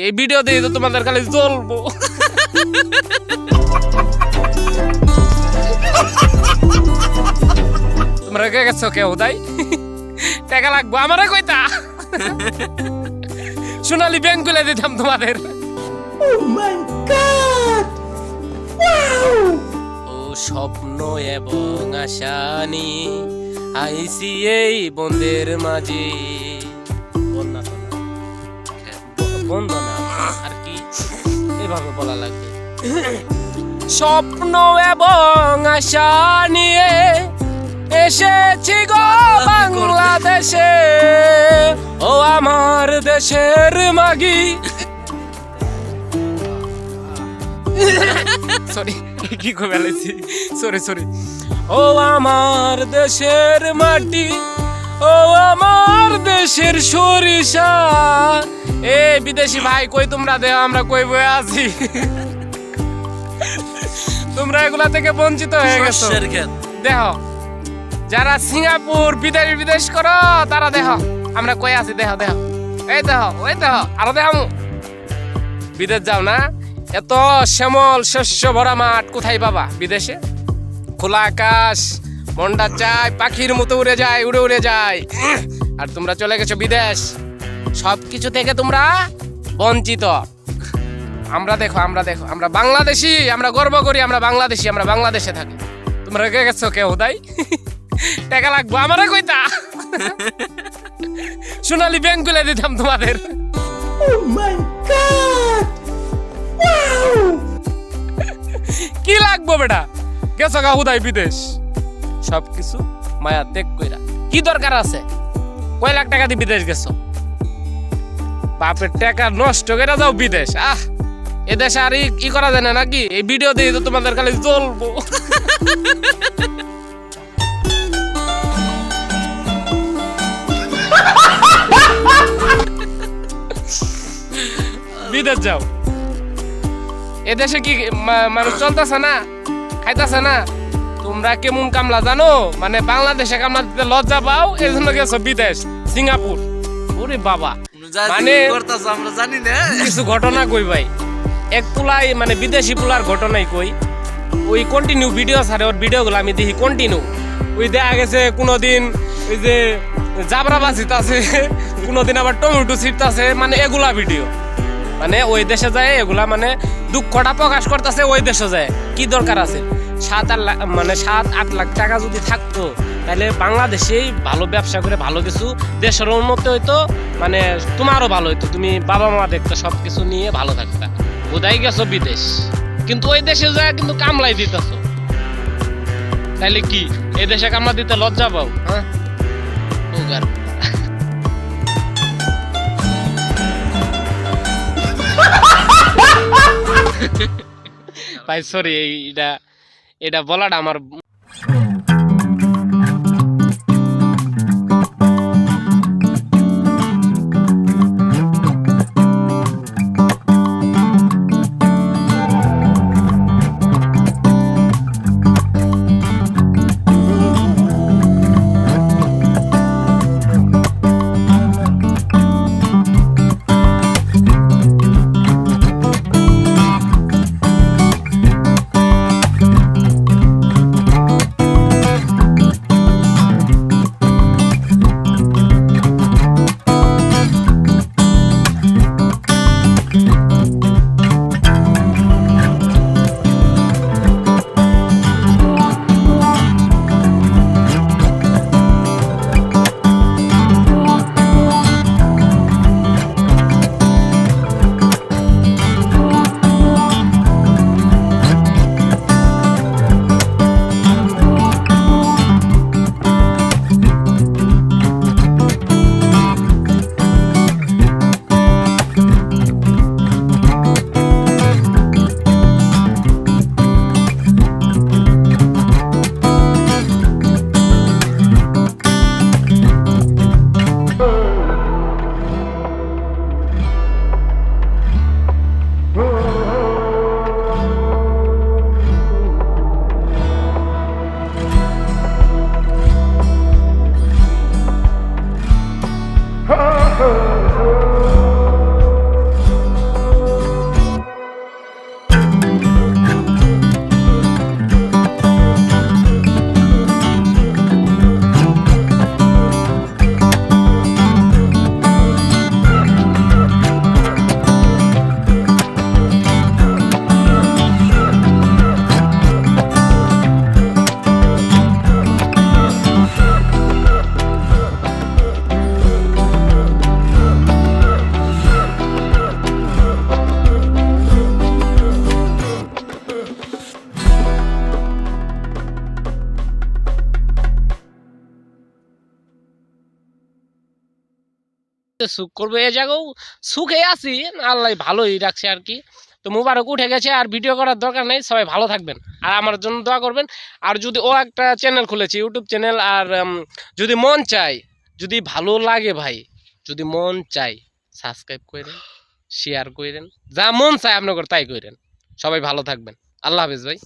এই ভিডিও দিয়ে তো তোমাদের খালি জ্বলবো। তোমরা কে গেছো কেউ তাই টাকা লাগবো আমারে কইতা সোনালী ব্যাংক খুলে দিতাম তোমাদের। ও স্বপ্ন এবং আশা নিয়ে আইসি এই বন্ধের মাঝে। বন্দনা আর কি এভাবে বলা লাগবে। স্বপ্ন এবং আশা নিয়ে এসেছি গো বাংলাদেশে, ও আমার দেশের মাগি। সরি কি করে বলেছি, সরি। ও আমার দেশের মাটি, ও আমার দেশের সরিষা। এ বিদেশি ভাই কই তোমরা দেহ, আমরা কই বয়ে আছি। তোমরা এগুলা থেকে বঞ্চিত হয়ে গেছো। দেহ যারা সিঙ্গাপুর বিদেশ করো তারা দেহ আমরা কই আছি। দেহ এই দেহ ওই দেহ আরো দেহ বিদেশ যাও না। এত শ্যামল শস্য ভরা মাঠ কোথায় পাবা বিদেশে? খোলা আকাশ, মনটা চায় পাখির মতো উড়ে যায়। আর তোমরা চলে গেছো বিদেশ, সবকিছু থেকে তোমরা বঞ্চিত। আমরা দেখো আমরা বাংলাদেশি, আমরা গর্ব করি আমরা বাংলাদেশি, আমরা বাংলাদেশে থাকি। তোমরা কে গেছো কেউ তাই টাকা লাগবো আমারে কইতা সোনালী ব্যাংক খুলে দিতাম তোমাদের। কি লাগবো বেটা, গেছো গা হুদাই বিদেশ, সবকিছু মায়া ত্যাগ কইরা। কি দরকার আছে? কয় লাখ টাকা দিয়ে বিদেশ গেছো, বাপের টাকা নষ্ট করে যাও বিদেশ। এদেশে আর ই করা যায় না নাকি? এই ভিডিও দিয়ে তো তোমাদের খালি জ্বলবো। বিদেশ যাও, এদেশে কি মানুষ চলতেছে না, খাইতেছে না? তোমরা কেমন কামলা জানো? মানে বাংলাদেশে কামলা দিতে লজ্জা পাও, এই জন্য গেছো বিদেশ, সিঙ্গাপুর। ওরে বাবা, মানে আমরা জানি না কিছু ঘটনা কই ভাই, এক তুলাই মানে বিদেশি পুলার ঘটনাই কই। ওই কন্টিনিউ ভিডিও ছাড়ে, ওর ভিডিওগুলো আমি দেখি কন্টিনিউ। ওই দেখা গেছে কোনোদিন ওই যে জাবরা বাজিতাছে, কোনোদিন আবার টমেটো ছিটতাছে, মানে এগুলা ভিডিও। মানে ওই দেশে যায় এগুলা, মানে দুঃখটা প্রকাশ করতেছে ওই দেশে যায়। কি দরকার আছে? 7-8 লাখ টাকা যদি থাকতো তাহলে বাংলাদেশেই ভালো ব্যবসা করে ভালো কিছু দেশের উন্নতি হইতো, মানে তোমারও ভালো হইতো, তুমি বাবা মা দেখতো, সবকিছু নিয়ে ভালো থাকতা। বোধাই গেছো বিদেশ, কিন্তু ওই দেশে যায় কিন্তু কামলাই দিতেছো। তাইলে কি এই দেশে কামলা দিতে লজ্জা পাও? হ্যাঁ ভাই সরি, এটা বলাটা আমার সুখ করবো, এই জায়গাও সুখে আছি, আল্লাহ ভালোই রাখছে আর কি। তো মুবারক উঠে গেছে, আর ভিডিও করার দরকার নেই, সবাই ভালো থাকবেন আর আমার জন্য দোয়া করবেন। আর যদি ও একটা চ্যানেল খুলেছে, ইউটিউব চ্যানেল, আর যদি মন চায়, যদি ভালো লাগে ভাই, যদি মন চায় সাবস্ক্রাইব করেন, শেয়ার করেন, যা মন চায় আপনার তাই করেন। সবাই ভালো থাকবেন, আল্লাহ হাফেজ ভাই।